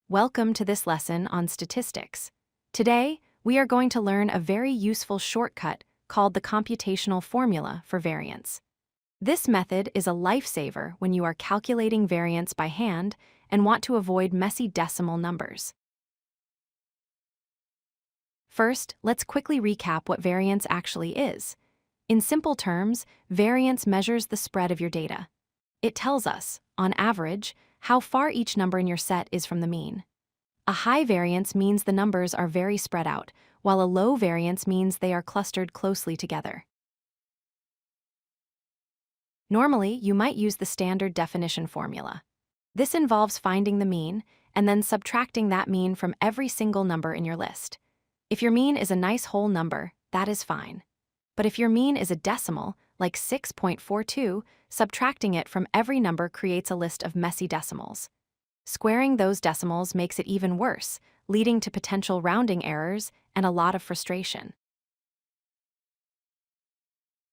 Welcome to this lesson on statistics. Today, we are going to learn a very useful shortcut called the computational formula for variance. This method is a lifesaver when you are calculating variance by hand and want to avoid messy decimal numbers. First, let's quickly recap what variance actually is. In simple terms, variance measures the spread of your data. It tells us, on average, how far each number in your set is from the mean. A high variance means the numbers are very spread out, while a low variance means they are clustered closely together. Normally, you might use the standard definition formula. This involves finding the mean and then subtracting that mean from every single number in your list. If your mean is a nice whole number, that is fine. But if your mean is a decimal, like 6.42, subtracting it from every number creates a list of messy decimals. Squaring those decimals makes it even worse, leading to potential rounding errors and a lot of frustration.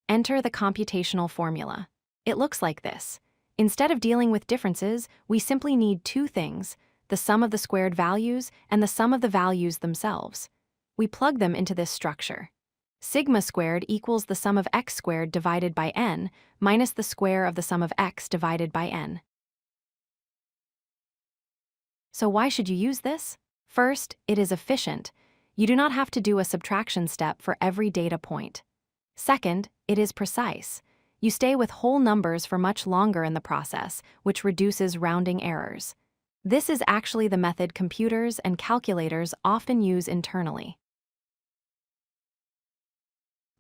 Enter the computational formula. It looks like this. Instead of dealing with differences, we simply need two things: the sum of the squared values and the sum of the values themselves. We plug them into this structure. Sigma squared equals the sum of x squared divided by n minus the square of the sum of x divided by n. So why should you use this? First, it is efficient. You do not have to do a subtraction step for every data point. Second, it is precise. You stay with whole numbers for much longer in the process, which reduces rounding errors. This is actually the method computers and calculators often use internally.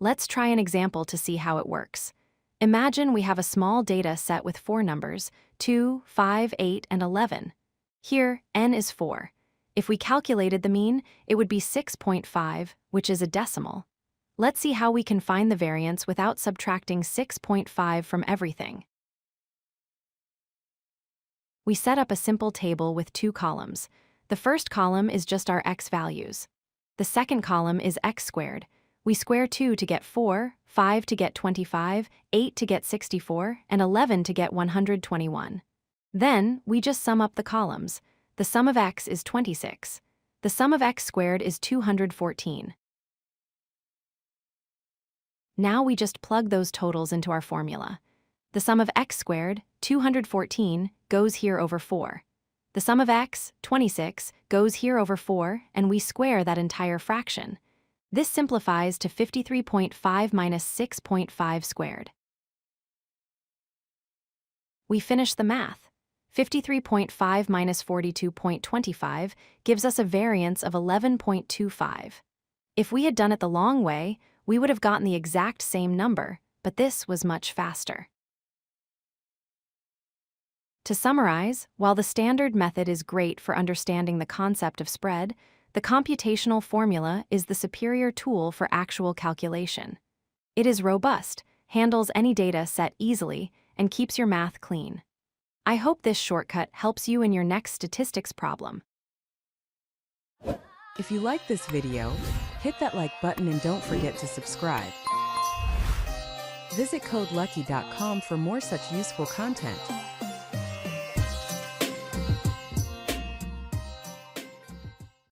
Let's try an example to see how it works. Imagine we have a small data set with four numbers, 2, 5, 8, and 11. Here, n is 4. If we calculated the mean, it would be 6.5, which is a decimal. Let's see how we can find the variance without subtracting 6.5 from everything. We set up a simple table with two columns. The first column is just our x values. The second column is x squared. We square 2 to get 4, 5 to get 25, 8 to get 64, and 11 to get 121. Then, we just sum up the columns. The sum of x is 26. The sum of x squared is 214. Now we just plug those totals into our formula. The sum of x squared, 214, goes here over 4. The sum of x, 26, goes here over 4, and we square that entire fraction. This simplifies to 53.5 minus 6.5 squared. We finish the math. 53.5 minus 42.25 gives us a variance of 11.25. If we had done it the long way, we would have gotten the exact same number, but this was much faster. To summarize, while the standard method is great for understanding the concept of spread, the computational formula is the superior tool for actual calculation. It is robust, handles any data set easily, and keeps your math clean. I hope this shortcut helps you in your next statistics problem. If you like this video, hit that like button and don't forget to subscribe. Visit codelucky.com for more such useful content.